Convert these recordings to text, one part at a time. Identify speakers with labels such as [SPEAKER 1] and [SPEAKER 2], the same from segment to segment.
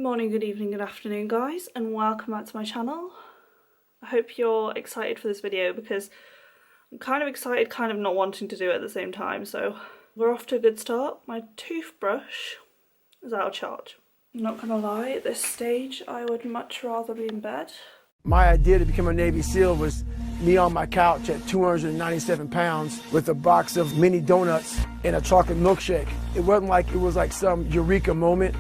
[SPEAKER 1] Morning, good evening, good afternoon guys, and welcome back to my channel. I hope you're excited for this video because I'm kind of excited, kind of not wanting to do it at the same time, so we're off to a good start. My toothbrush is out of charge. I'm not gonna lie, at this stage I would much rather be in bed.
[SPEAKER 2] My idea to become a Navy SEAL was me on my couch at 297 pounds with a box of mini donuts and a chocolate milkshake. It wasn't like it was like some eureka moment.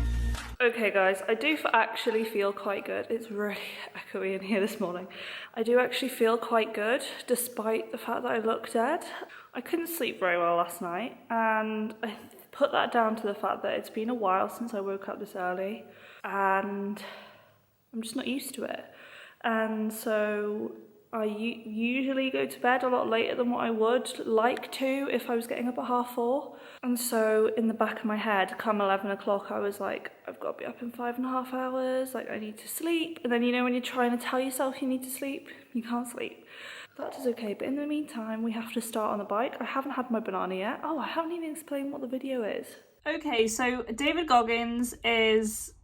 [SPEAKER 1] Okay guys, I do actually feel quite good. It's really echoey in here this morning. I do actually feel quite good despite the fact that I look dead. I couldn't sleep very well last night, and I put that down to the fact that it's been a while since I woke up this early and I'm just not used to it. And so I usually go to bed a lot later than what I would like to if I was getting up at 4:30. And so in the back of my head, come 11 o'clock, I was like, I've got to be up in 5.5 hours, like I need to sleep. And then, you know, when you're trying to tell yourself you need to sleep, you can't sleep. That is okay, but in the meantime, we have to start on the bike. I haven't had my banana yet. Oh, I haven't even explained what the video is. Okay, so David Goggins is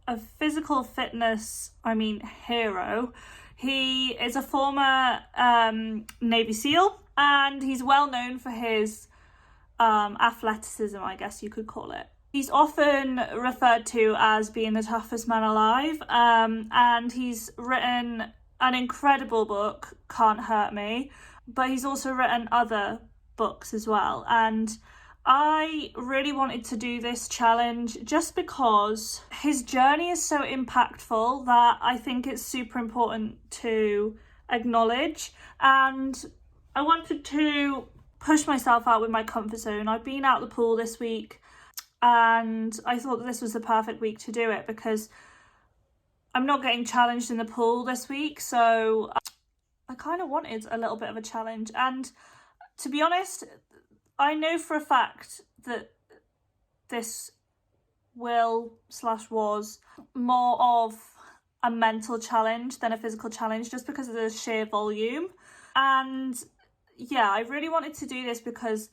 [SPEAKER 1] a physical fitness, hero. He is a former Navy SEAL, and he's well known for his athleticism, I guess you could call it. He's often referred to as being the toughest man alive, and he's written an incredible book, Can't Hurt Me, but he's also written other books as well. And I really wanted to do this challenge just because his journey is so impactful that I think it's super important to acknowledge. And I wanted to push myself out with my comfort zone. I've been out the pool this week and I thought that this was the perfect week to do it because I'm not getting challenged in the pool this week. So I kind of wanted a little bit of a challenge. And to be honest, I know for a fact that this was more of a mental challenge than a physical challenge just because of the sheer volume. And yeah, I really wanted to do this because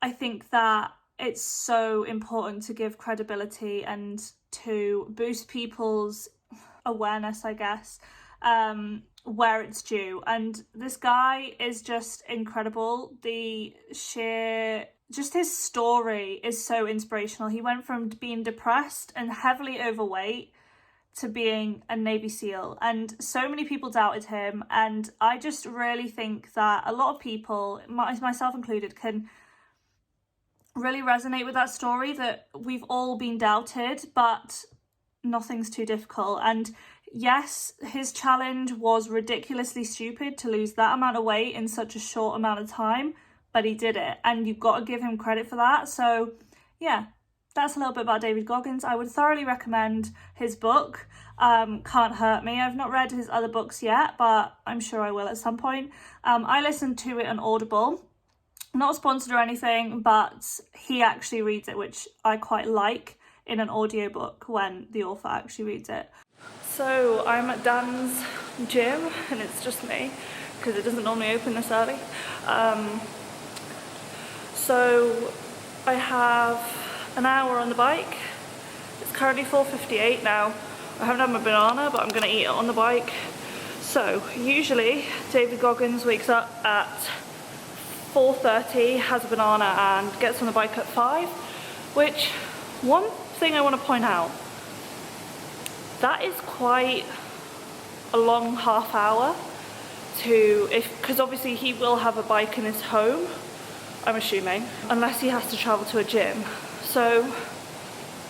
[SPEAKER 1] I think that it's so important to give credibility and to boost people's awareness, I guess, where it's due. And this guy is just incredible. Just his story is so inspirational. He went from being depressed and heavily overweight to being a Navy SEAL, and so many people doubted him. And I just really think that a lot of people, myself included, can really resonate with that story, that we've all been doubted, but nothing's too difficult. And yes, his challenge was ridiculously stupid to lose that amount of weight in such a short amount of time, but he did it, and you've got to give him credit for that. So yeah, that's a little bit about David Goggins. I would thoroughly recommend his book, Can't Hurt Me. I've not read his other books yet, but I'm sure I will at some point. I listened to it on Audible. Not sponsored or anything, but he actually reads it, which I quite like in an audiobook when the author actually reads it. So I'm at Dan's gym and it's just me because it doesn't normally open this early. So I have an hour on the bike. It's currently 4:58 now. I haven't had my banana, but I'm gonna eat it on the bike. So usually David Goggins wakes up at 4:30, has a banana and gets on the bike at 5, which one thing I want to point out, that is quite a long half hour because obviously he will have a bike in his home, I'm assuming, unless he has to travel to a gym. So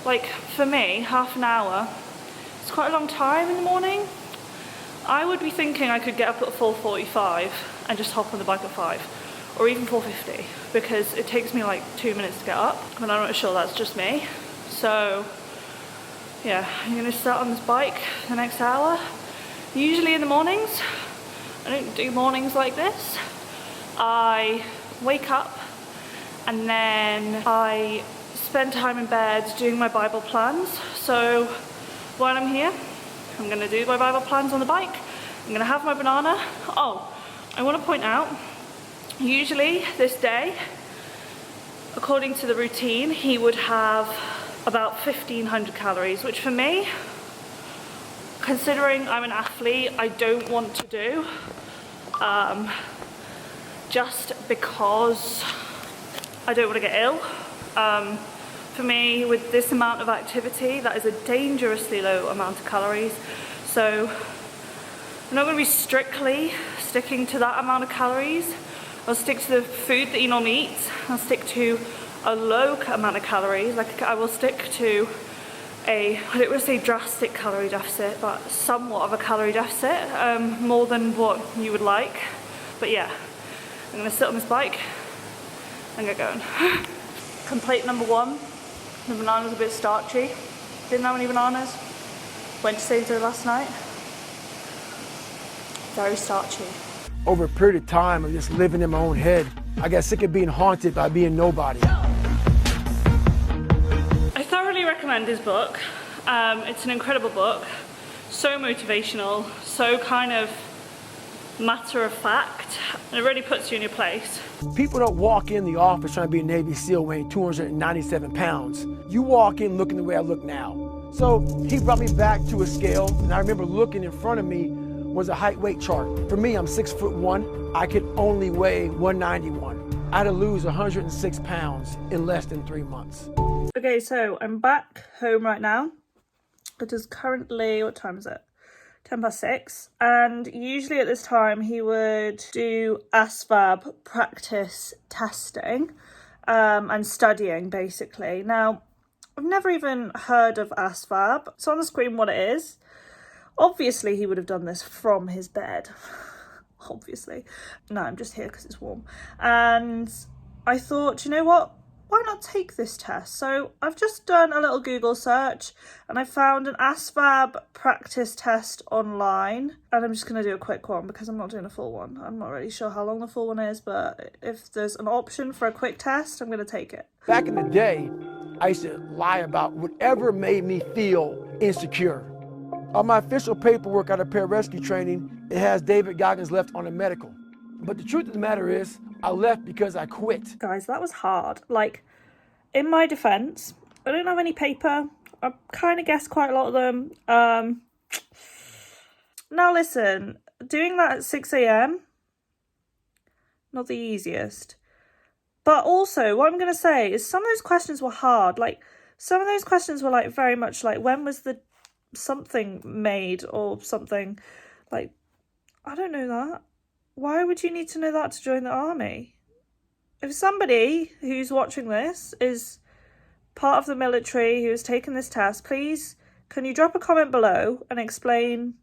[SPEAKER 1] like for me, half an hour, it's quite a long time in the morning. I would be thinking I could get up at 4:45 and just hop on the bike at 5, or even 4:50, because it takes me like 2 minutes to get up, and I'm not sure that's just me. So yeah, I'm gonna start on this bike for the next hour. Usually in the mornings, I don't do mornings like this. I wake up and then I spend time in bed doing my Bible plans. So while I'm here, I'm gonna do my Bible plans on the bike. I'm gonna have my banana. Oh, I wanna point out, usually this day, according to the routine, he would have about 1,500 calories, which for me, considering I'm an athlete, I don't want to do, just because I don't want to get ill. For me, with this amount of activity, that is a dangerously low amount of calories. So I'm not going to be strictly sticking to that amount of calories. I'll stick to the food that you normally eat. I'll stick to a low amount of calories. Like I will stick to I don't want to say drastic calorie deficit, but somewhat of a calorie deficit, more than what you would like. But yeah, I'm going to sit on this bike and get going. Complaint number one, the banana's a bit starchy. Didn't have any bananas. Went to Sainsbury's last night. Very starchy.
[SPEAKER 2] Over a period of time of just living in my own head, I got sick of being haunted by being nobody.
[SPEAKER 1] I thoroughly recommend his book. It's an incredible book. So motivational, so kind of matter of fact. And it really puts you in your place.
[SPEAKER 2] People don't walk in the office trying to be a Navy SEAL weighing 297 pounds. You walk in looking the way I look now. So he brought me back to a scale, and I remember looking in front of me was a height weight chart. For me, I'm 6'1". I could only weigh 191. I had to lose 106 pounds in less than 3 months.
[SPEAKER 1] Okay, so I'm back home right now. It is currently, what time is it? 6:10. And usually at this time he would do ASVAB practice testing and studying basically. Now, I've never even heard of ASVAB. It's on the screen what it is. Obviously he would have done this from his bed. Obviously. No, I'm just here because it's warm. And I thought, you know what? Why not take this test? So I've just done a little Google search and I found an ASVAB practice test online. And I'm just going to do a quick one because I'm not doing a full one. I'm not really sure how long the full one is, but if there's an option for a quick test, I'm going to take it.
[SPEAKER 2] Back in the day, I used to lie about whatever made me feel insecure. On my official paperwork out of pararescue training, it has David Goggins left on a medical. But the truth of the matter is, I left because I quit.
[SPEAKER 1] Guys, that was hard. Like, in my defense, I don't have any paper. I kind of guessed quite a lot of them. Now listen, doing that at 6 a.m, not the easiest. But also, what I'm going to say is some of those questions were hard. Like, some of those questions were like very much like, when was the something made or something? Like, I don't know that. Why would you need to know that to join the army? If somebody who's watching this is part of the military who has taken this test, please, can you drop a comment below and explain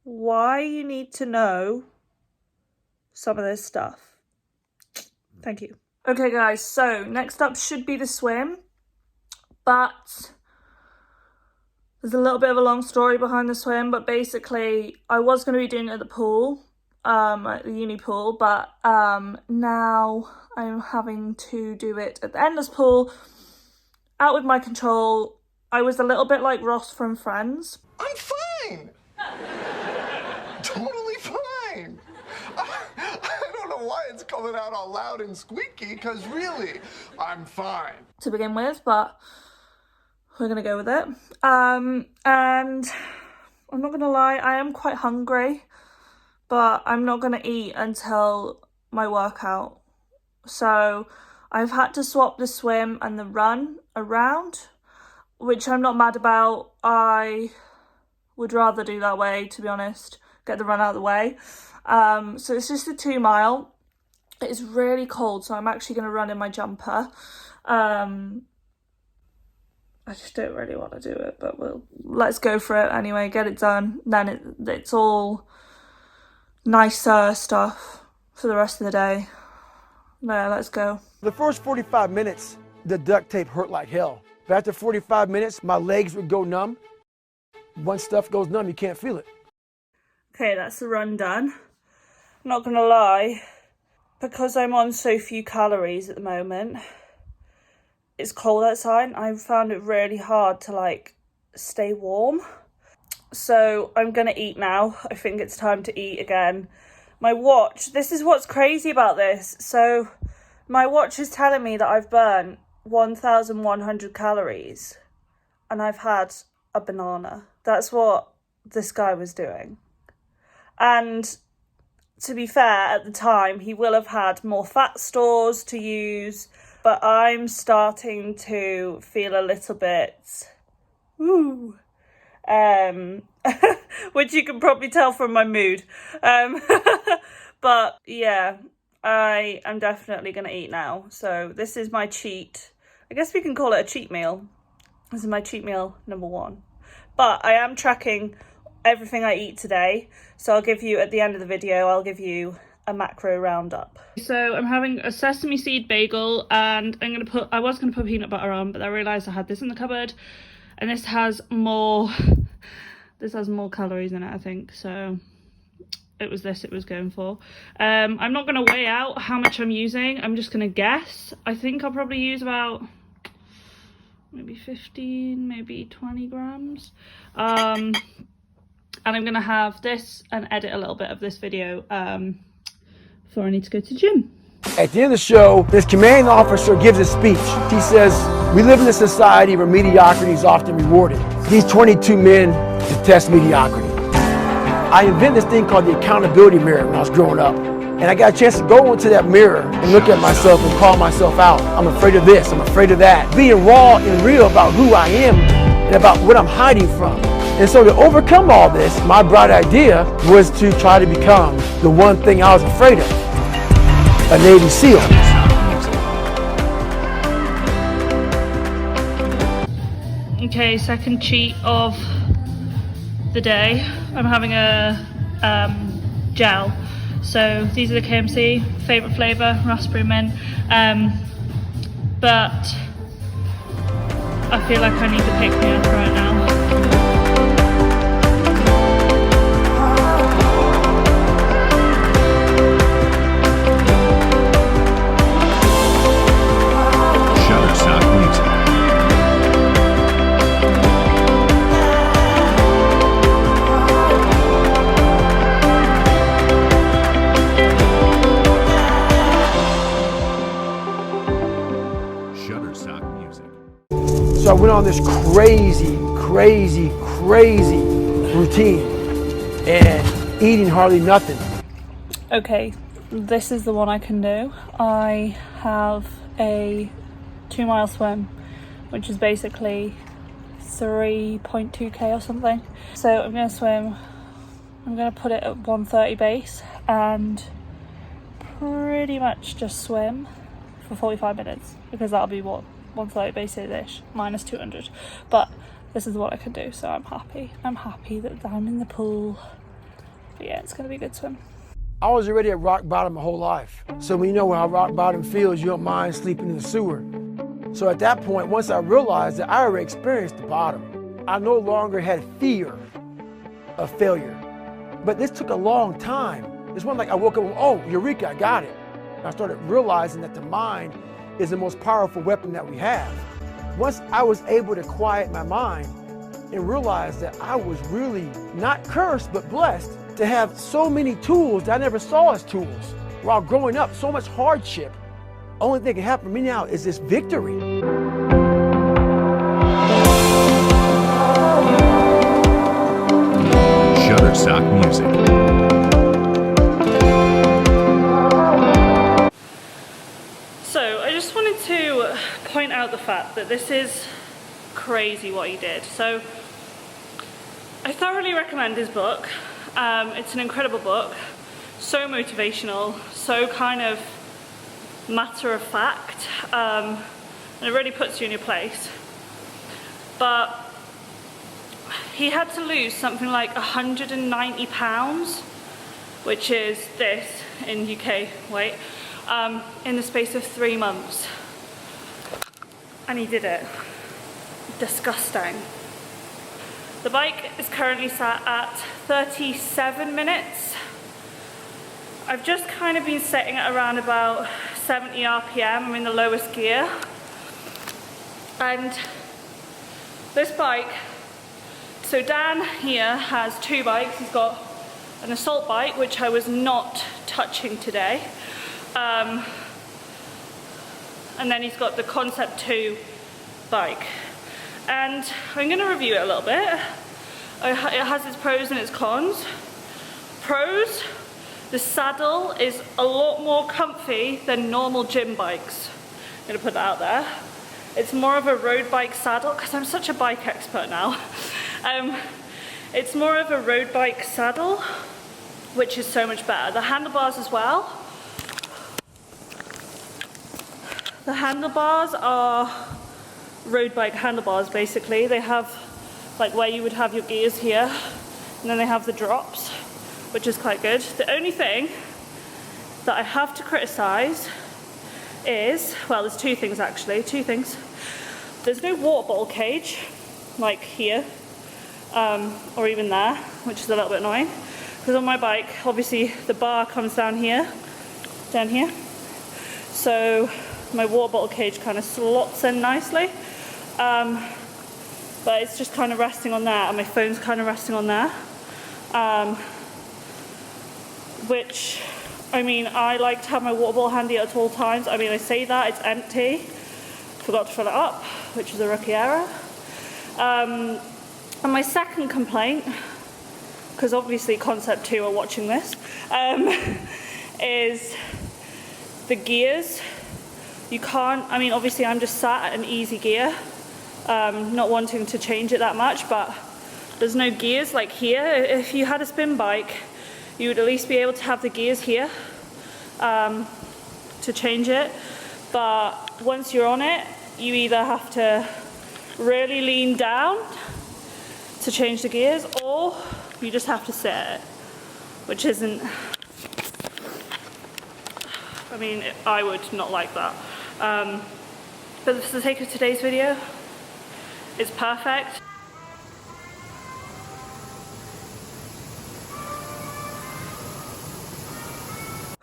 [SPEAKER 1] why you need to know some of this stuff? Thank you. Okay, guys, so next up should be the swim, but there's a little bit of a long story behind the swim, but basically I was going to be doing it at the pool. At the uni pool, but now I'm having to do it at the endless pool, out with my control. I was a little bit like Ross from Friends.
[SPEAKER 3] I'm fine. Totally fine. I don't know why it's coming out all loud and squeaky, because really, I'm fine.
[SPEAKER 1] To begin with, but we're gonna go with it. And I'm not gonna lie, I am quite hungry. But I'm not going to eat until my workout. So I've had to swap the swim and the run around, which I'm not mad about. I would rather do that way, to be honest. Get the run out of the way. So it's just a 2 mile. It is really cold, so I'm actually going to run in my jumper. I just don't really want to do it, but let's go for it anyway. Get it done. Then it's all nicer stuff for the rest of the day. Yeah, let's go.
[SPEAKER 2] The first 45 minutes, the duct tape hurt like hell. But after 45 minutes, my legs would go numb. Once stuff goes numb, you can't feel it.
[SPEAKER 1] Okay, that's the run done. I'm not gonna lie, because I'm on so few calories at the moment, it's cold outside. I've found it really hard to like stay warm. So I'm gonna eat now. I think it's time to eat again. My watch, this is what's crazy about this. So my watch is telling me that I've burnt 1,100 calories and I've had a banana. That's what this guy was doing. And to be fair, at the time, he will have had more fat stores to use, but I'm starting to feel a little bit, which you can probably tell from my mood. But yeah, I am definitely going to eat now. So this is my cheat. I guess we can call it a cheat meal. This is my cheat meal number 1. But I am tracking everything I eat today. So I'll give you, at the end of the video, I'll give you a macro roundup. So I'm having a sesame seed bagel, and I was going to put peanut butter on, but I realised I had this in the cupboard. And this has more calories in it, I think. So it was this it was going for. I'm not going to weigh out how much I'm using. I'm just going to guess. I think I'll probably use about maybe 15, maybe 20 grams. And I'm going to have this and edit a little bit of this video before I need to go to the gym.
[SPEAKER 2] At the end of the show, this commanding officer gives a speech. He says, we live in a society where mediocrity is often rewarded. These 22 men detest mediocrity. I invented this thing called the accountability mirror when I was growing up. And I got a chance to go into that mirror and look at myself and call myself out. I'm afraid of this, I'm afraid of that. Being raw and real about who I am and about what I'm hiding from. And so to overcome all this, my bright idea was to try to become the one thing I was afraid of, a Navy SEAL.
[SPEAKER 1] Okay, second cheat of the day. I'm having a gel. So these are the KMC, favourite flavour, raspberry mint. But I feel like I need to pick me up right now.
[SPEAKER 2] So I went on this crazy routine and eating hardly nothing.
[SPEAKER 1] Okay, this is the one I can do. I have a 2-mile swim, which is basically 3.2k or something. So I'm going to swim, I'm going to put it at 130 base and pretty much just swim for 45 minutes because that'll be what 130 base-ish, minus 200. But this is what I can do, so I'm happy. I'm happy that I'm in the pool. But yeah, it's going to be a good swim.
[SPEAKER 2] I was already at rock bottom my whole life. So when you know how rock bottom feels, you don't mind sleeping in the sewer. So at that point, once I realized that I already experienced the bottom, I no longer had fear of failure. But this took a long time. It's one like I woke up and, oh, eureka, I got it. And I started realizing that the mind is the most powerful weapon that we have. Once I was able to quiet my mind and realize that I was really not cursed, but blessed to have so many tools that I never saw as tools. While growing up, so much hardship. Only thing that can happen for me now is this victory.
[SPEAKER 4] Shutterstock Music.
[SPEAKER 1] So I just wanted to point out the fact that this is crazy what he did. So I thoroughly recommend his book. It's an incredible book, so motivational, so kind of matter of fact, and it really puts you in your place. But he had to lose something like 190 pounds, which is this in UK weight, in the space of 3 months. And he did it. Disgusting. The bike is currently sat at 37 minutes. I've just kind of been setting it around about 70 RPM. I'm in the lowest gear. And this bike, so Dan here has 2 bikes. He's got an assault bike, which I was not touching today. and then he's got the Concept 2 bike. And I'm going to review it a little bit. It has its pros and its cons. Pros, the saddle is a lot more comfy than normal gym bikes. I'm going to put that out there. It's more of a road bike saddle, because I'm such a bike expert now. It's more of a road bike saddle, which is so much better. The handlebars as well. The handlebars are road bike handlebars, basically. They have like where you would have your gears here, and then they have the drops, which is quite good. The only thing that I have to criticize is, well, there's two things actually, There's no water bottle cage, like here, or even there, which is a little bit annoying. Because on my bike, obviously the bar comes down here, so my water bottle cage kind of slots in nicely. But it's just kind of resting on there, and my phone's kind of resting on there. Which, I mean, I like to have my water bottle handy at all times. I mean, I say that, it's empty. Forgot to fill it up, which is a rookie error. And my second complaint, because obviously Concept 2 are watching this, is the gears. You can't, I mean, obviously I'm just sat at an easy gear, not wanting to change it that much, but there's no gears like here. If you had a spin bike, you would at least be able to have the gears here to change it. But once you're on it, you either have to really lean down to change the gears, or you just have to sit it, which isn't, I mean, I would not like that. But for the sake of today's video, it's perfect.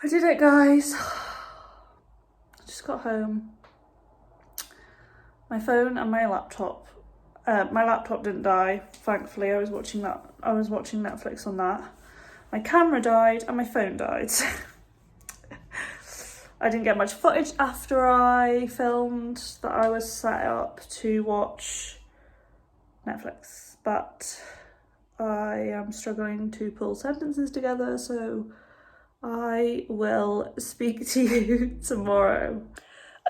[SPEAKER 1] I did it, guys. I just got home. My phone and my laptop. My laptop didn't die, thankfully. I was watching Netflix on that. My camera died and my phone died. I didn't get much footage after I filmed that I was set up to watch Netflix, but I am struggling to pull sentences together, so I will speak to you tomorrow.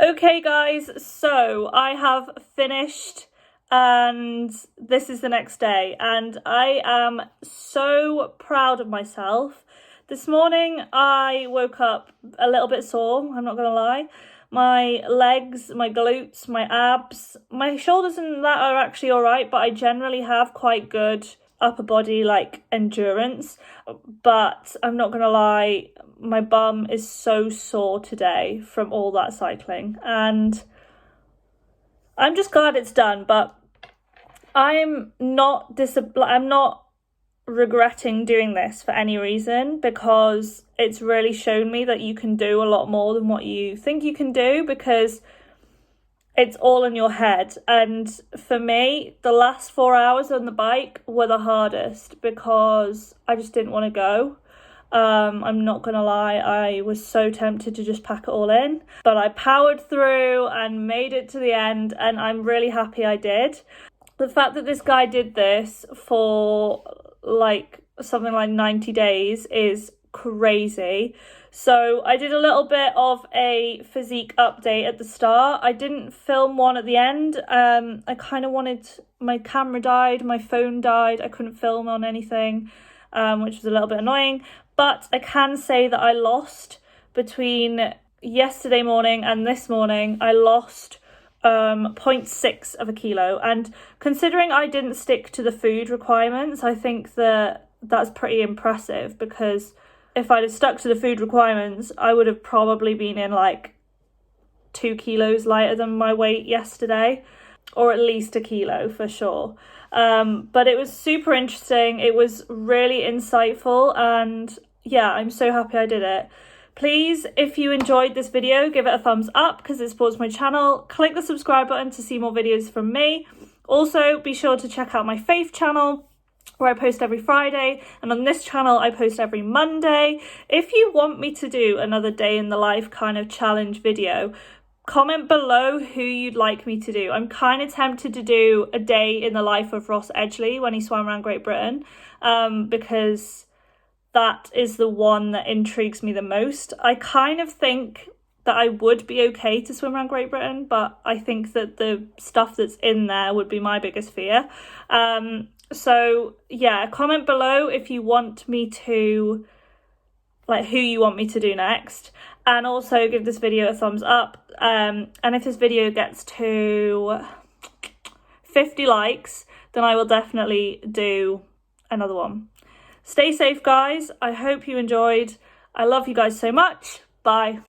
[SPEAKER 1] Okay guys, so I have finished and this is the next day, and I am so proud of myself. This morning I woke up a little bit sore, I'm not gonna lie. My legs, my glutes, my abs, my shoulders and that are actually alright, but I generally have quite good upper body like endurance. But I'm not gonna lie, my bum is so sore today from all that cycling, and I'm just glad it's done. But I'm not regretting doing this for any reason, because it's really shown me that you can do a lot more than what you think you can do, because it's all in your head. And for me, the last 4 hours on the bike were the hardest because I just didn't want to go. I'm not gonna lie, I was so tempted to just pack it all in, but I powered through and made it to the end, and I'm really happy I did. The fact that this guy did this for like something like 90 days is crazy. So I did a little bit of a physique update at the start. I didn't film one at the end. I kind of wanted, my camera died, my phone died, I couldn't film on anything, which was a little bit annoying. But I can say that I lost, between yesterday morning and this morning, I lost 0.6 of a kilo. And considering I didn't stick to the food requirements, I think that that's pretty impressive, because if I'd have stuck to the food requirements, I would have probably been in like 2 kilos lighter than my weight yesterday, or at least a kilo for sure. But it was super interesting. It was really insightful, and yeah, I'm so happy I did it. Please, if you enjoyed this video, give it a thumbs up because it supports my channel. Click the subscribe button to see more videos from me. Also, be sure to check out my Faith channel, where I post every Friday, and on this channel I post every Monday. If you want me to do another day in the life kind of challenge video, comment below who you'd like me to do. I'm kind of tempted to do a day in the life of Ross Edgley when he swam around Great Britain, because that is the one that intrigues me the most. I kind of think that I would be okay to swim around Great Britain, but I think that the stuff that's in there would be my biggest fear. So yeah, comment below if you want me to, like, who you want me to do next, and also give this video a thumbs up. And if this video gets to 50 likes, then I will definitely do another one. Stay safe, guys. I hope you enjoyed. I love you guys so much. Bye.